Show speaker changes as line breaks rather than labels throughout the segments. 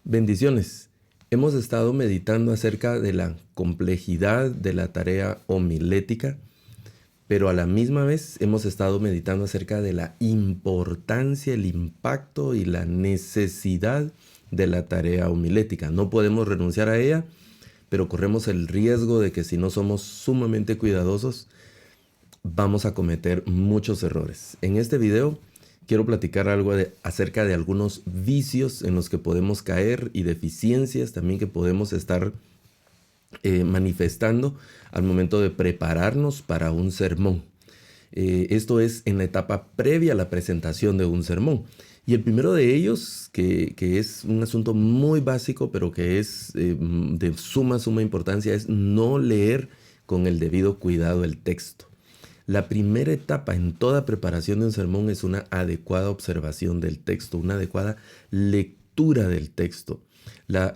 Bendiciones. Hemos estado meditando acerca de la complejidad de la tarea homilética, pero a la misma vez hemos estado meditando acerca de la importancia, el impacto y la necesidad de la tarea homilética. No podemos renunciar a ella, pero corremos el riesgo de que si no somos sumamente cuidadosos, vamos a cometer muchos errores. En este video quiero platicar acerca de algunos vicios en los que podemos caer y deficiencias también que podemos estar manifestando al momento de prepararnos para un sermón. Esto es en la etapa previa a la presentación de un sermón. Y el primero de ellos, que es un asunto muy básico, pero que es de suma importancia, es no leer con el debido cuidado el texto. La primera etapa en toda preparación de un sermón es una adecuada observación del texto, una adecuada lectura del texto,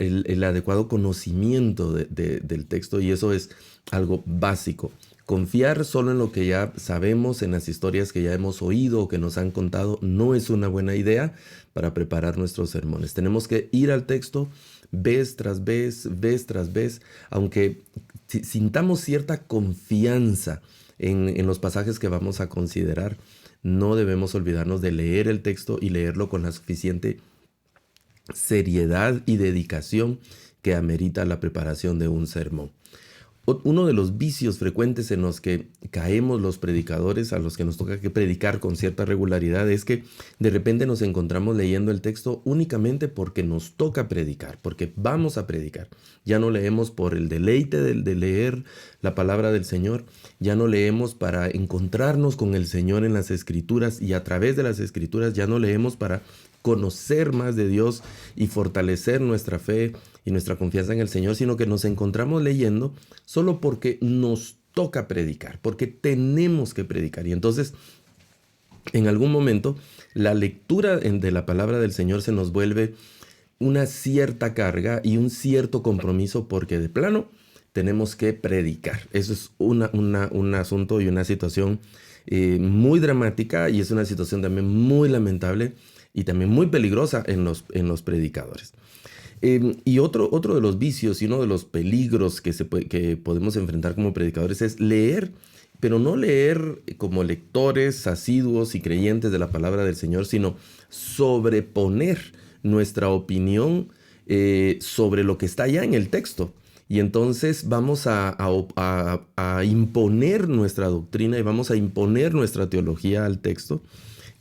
el adecuado conocimiento del texto, y eso es algo básico. Confiar solo en lo que ya sabemos, en las historias que ya hemos oído o que nos han contado, no es una buena idea para preparar nuestros sermones. Tenemos que ir al texto vez tras vez, aunque sintamos cierta confianza en los pasajes que vamos a considerar, no debemos olvidarnos de leer el texto y leerlo con la suficiente seriedad y dedicación que amerita la preparación de un sermón. Uno de los vicios frecuentes en los que caemos los predicadores, a los que nos toca que predicar con cierta regularidad, es que de repente nos encontramos leyendo el texto únicamente porque nos toca predicar, porque vamos a predicar. Ya no leemos por el deleite de leer la palabra del Señor, ya no leemos para encontrarnos con el Señor en las Escrituras, y a través de las Escrituras ya no leemos para conocer más de Dios y fortalecer nuestra fe y nuestra confianza en el Señor, sino que nos encontramos leyendo solo porque nos toca predicar, porque tenemos que predicar. Y entonces, en algún momento, la lectura de la palabra del Señor se nos vuelve una cierta carga y un cierto compromiso, porque de plano tenemos que predicar. Eso es un asunto y una situación muy dramática, y es una situación también muy lamentable y también muy peligrosa en los predicadores. Y otro de los vicios y uno de los peligros que podemos enfrentar como predicadores es leer, pero no leer como lectores asiduos y creyentes de la palabra del Señor, sino sobreponer nuestra opinión sobre lo que está ya en el texto. Y entonces vamos a imponer nuestra doctrina y vamos a imponer nuestra teología al texto.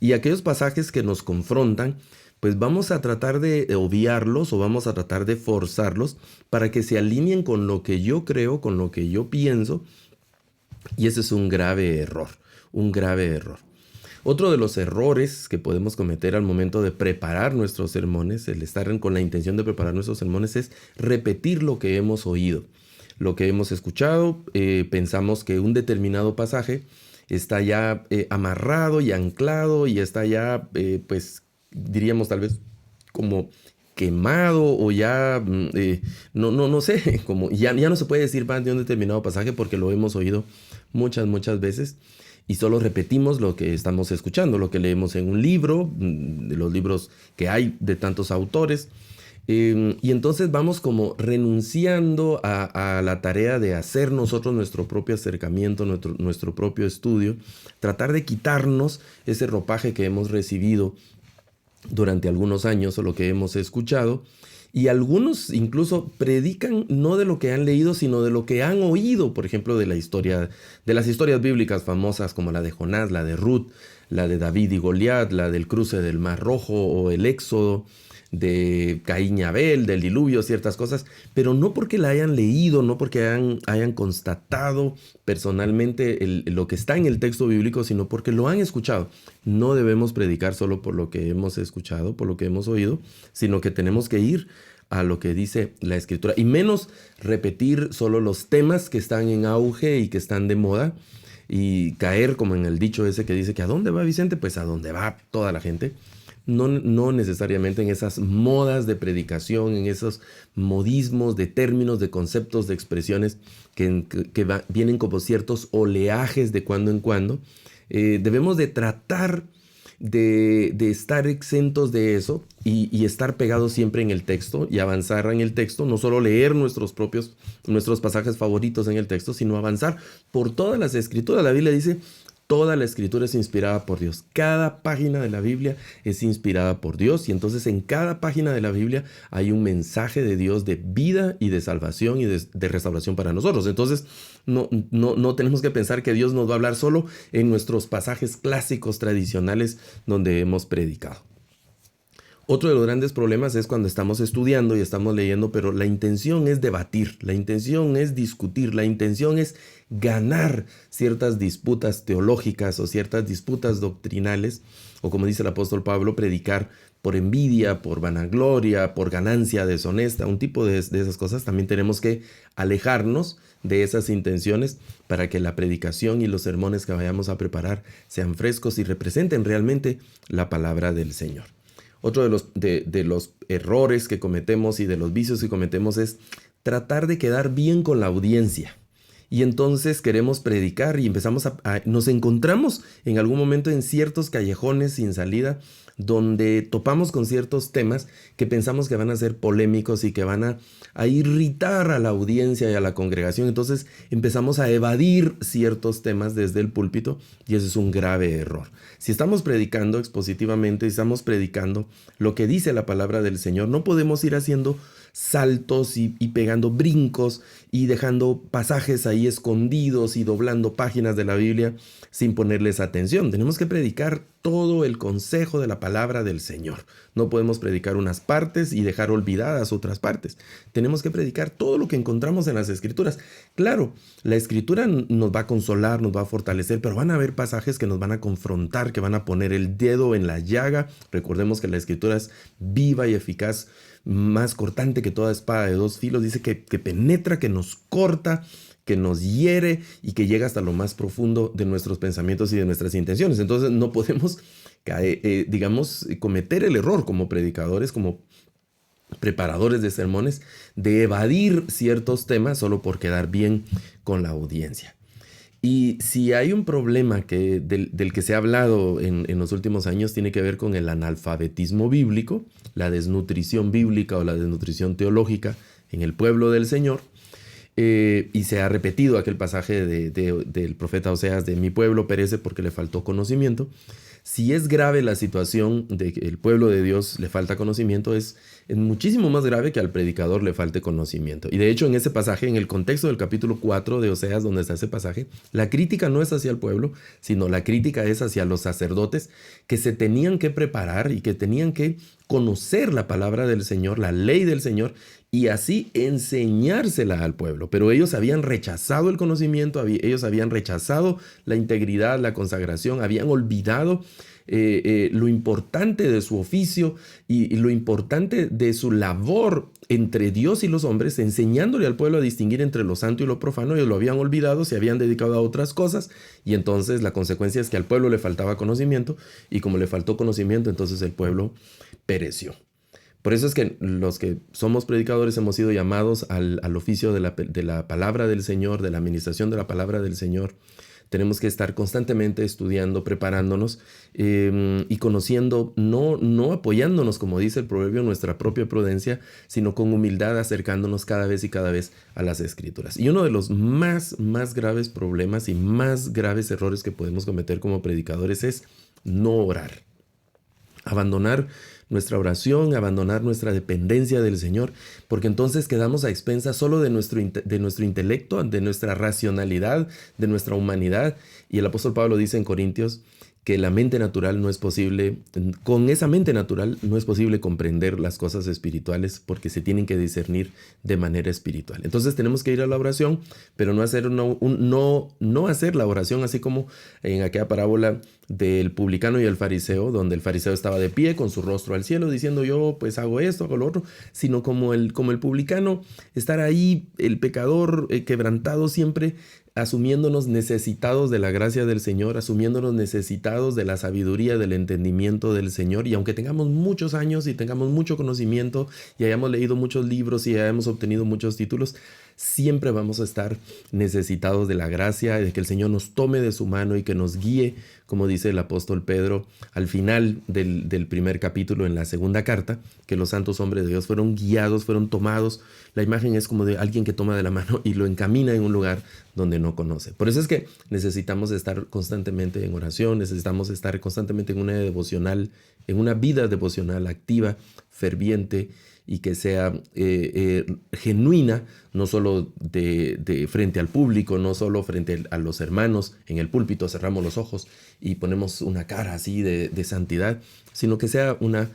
Y aquellos pasajes que nos confrontan, pues vamos a tratar de obviarlos o vamos a tratar de forzarlos para que se alineen con lo que yo creo, con lo que yo pienso. Y ese es un grave error. Otro de los errores que podemos cometer al momento de preparar nuestros sermones, el estar con la intención de preparar nuestros sermones, es repetir lo que hemos oído, lo que hemos escuchado. Pensamos que un determinado pasaje está ya amarrado y anclado y está ya, pues diríamos tal vez como quemado, o ya, no sé, como ya no se puede decir más de un determinado pasaje porque lo hemos oído muchas veces, y solo repetimos lo que estamos escuchando, lo que leemos en un libro, de los libros que hay de tantos autores. Y entonces vamos como renunciando a la tarea de hacer nosotros nuestro propio acercamiento, nuestro propio estudio, tratar de quitarnos ese ropaje que hemos recibido durante algunos años o lo que hemos escuchado. Y algunos incluso predican no de lo que han leído, sino de lo que han oído, por ejemplo, de las historias bíblicas famosas como la de Jonás, la de Ruth, la de David y Goliat, la del cruce del Mar Rojo o el Éxodo, de Caín y Abel, del diluvio, ciertas cosas, pero no porque la hayan leído, no porque hayan constatado personalmente lo que está en el texto bíblico, sino porque lo han escuchado. No debemos predicar solo por lo que hemos escuchado, por lo que hemos oído, sino que tenemos que ir a lo que dice la Escritura, y menos repetir solo los temas que están en auge y que están de moda, y caer como en el dicho ese que dice que ¿a dónde va Vicente? Pues a donde va toda la gente. No necesariamente en esas modas de predicación, en esos modismos de términos, de conceptos, de expresiones que vienen como ciertos oleajes de cuando en cuando. Debemos de tratar de estar exentos de eso y estar pegados siempre en el texto y avanzar en el texto, no solo leer nuestros pasajes favoritos en el texto, sino avanzar por todas las escrituras. La Biblia dice: toda la escritura es inspirada por Dios. Cada página de la Biblia es inspirada por Dios, y entonces en cada página de la Biblia hay un mensaje de Dios de vida y de salvación y de restauración para nosotros. Entonces no tenemos que pensar que Dios nos va a hablar solo en nuestros pasajes clásicos tradicionales donde hemos predicado. Otro de los grandes problemas es cuando estamos estudiando y estamos leyendo, pero la intención es debatir, la intención es discutir, la intención es ganar ciertas disputas teológicas o ciertas disputas doctrinales, o como dice el apóstol Pablo, predicar por envidia, por vanagloria, por ganancia deshonesta, un tipo de esas cosas. También tenemos que alejarnos de esas intenciones para que la predicación y los sermones que vayamos a preparar sean frescos y representen realmente la palabra del Señor. Otro de los errores que cometemos y de los vicios que cometemos es tratar de quedar bien con la audiencia. Y entonces queremos predicar y nos encontramos en algún momento en ciertos callejones sin salida donde topamos con ciertos temas que pensamos que van a ser polémicos y que van a irritar a la audiencia y a la congregación. Entonces empezamos a evadir ciertos temas desde el púlpito, y eso es un grave error. Si estamos predicando expositivamente, estamos predicando lo que dice la palabra del Señor, no podemos ir haciendo saltos y pegando brincos y dejando pasajes ahí escondidos y doblando páginas de la Biblia sin ponerles atención. Tenemos que predicar todo el consejo de la palabra del Señor. No podemos predicar unas partes y dejar olvidadas otras partes. Tenemos que predicar todo lo que encontramos en las Escrituras. Claro, la Escritura nos va a consolar, nos va a fortalecer, pero van a haber pasajes que nos van a confrontar, que van a poner el dedo en la llaga. Recordemos que la Escritura es viva y eficaz, más cortante que toda espada de dos filos. Dice que penetra, que nos corta, que nos hiere y que llega hasta lo más profundo de nuestros pensamientos y de nuestras intenciones. Entonces no podemos cometer el error como predicadores, como preparadores de sermones, de evadir ciertos temas solo por quedar bien con la audiencia. Y si hay un problema del que se ha hablado en los últimos años, tiene que ver con el analfabetismo bíblico, la desnutrición bíblica o la desnutrición teológica en el pueblo del Señor. Y se ha repetido aquel pasaje del profeta Oseas de: mi pueblo perece porque le faltó conocimiento. Si es grave la situación de que el pueblo de Dios le falta conocimiento, es muchísimo más grave que al predicador le falte conocimiento. Y de hecho, en ese pasaje, en el contexto del capítulo 4 de Oseas, donde está ese pasaje, la crítica no es hacia el pueblo, sino la crítica es hacia los sacerdotes que se tenían que preparar y que tenían que conocer la palabra del Señor, la ley del Señor, y así enseñársela al pueblo. Pero ellos habían rechazado el conocimiento, ellos habían rechazado la integridad, la consagración, habían olvidado lo importante de su oficio y lo importante de su labor entre Dios y los hombres, enseñándole al pueblo a distinguir entre lo santo y lo profano. Ellos lo habían olvidado, se habían dedicado a otras cosas, y entonces la consecuencia es que al pueblo le faltaba conocimiento, y como le faltó conocimiento, entonces el pueblo pereció. Por eso es que los que somos predicadores hemos sido llamados al oficio de la palabra del Señor, de la administración de la palabra del Señor. Tenemos que estar constantemente estudiando, preparándonos y conociendo, no apoyándonos, como dice el proverbio, nuestra propia prudencia, sino con humildad acercándonos cada vez a las Escrituras. Y uno de los más graves problemas y más graves errores que podemos cometer como predicadores es no orar. Abandonar nuestra oración, abandonar nuestra dependencia del Señor, porque entonces quedamos a expensas solo de nuestro intelecto, de nuestra racionalidad, de nuestra humanidad. Y el apóstol Pablo dice en Corintios que la mente natural no es posible, con esa mente natural no es posible comprender las cosas espirituales, porque se tienen que discernir de manera espiritual. Entonces tenemos que ir a la oración, pero no hacer la oración así como en aquella parábola del publicano y el fariseo, donde el fariseo estaba de pie con su rostro al cielo diciendo: yo pues hago esto, hago lo otro, sino como el publicano, estar ahí, el pecador quebrantado, siempre asumiéndonos necesitados de la gracia del Señor, asumiéndonos necesitados de la sabiduría, del entendimiento del Señor. Y aunque tengamos muchos años y tengamos mucho conocimiento y hayamos leído muchos libros y hayamos obtenido muchos títulos, siempre vamos a estar necesitados de la gracia, de que el Señor nos tome de su mano y que nos guíe, como dice el apóstol Pedro al final del primer capítulo en la segunda carta, que los santos hombres de Dios fueron guiados, fueron tomados. La imagen es como de alguien que toma de la mano y lo encamina en un lugar donde no conoce. Por eso es que necesitamos estar constantemente en oración, necesitamos estar constantemente en una vida devocional activa, ferviente, y que sea genuina, no solo de frente al público, no solo frente a los hermanos. En el púlpito cerramos los ojos y ponemos una cara así de santidad, sino que sea una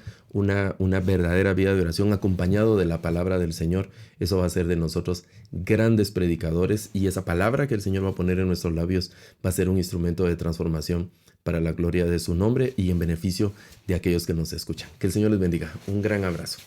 verdadera vida de oración acompañado de la palabra del Señor. Eso va a hacer de nosotros grandes predicadores, y esa palabra que el Señor va a poner en nuestros labios va a ser un instrumento de transformación para la gloria de su nombre y en beneficio de aquellos que nos escuchan. Que el Señor les bendiga. Un gran abrazo.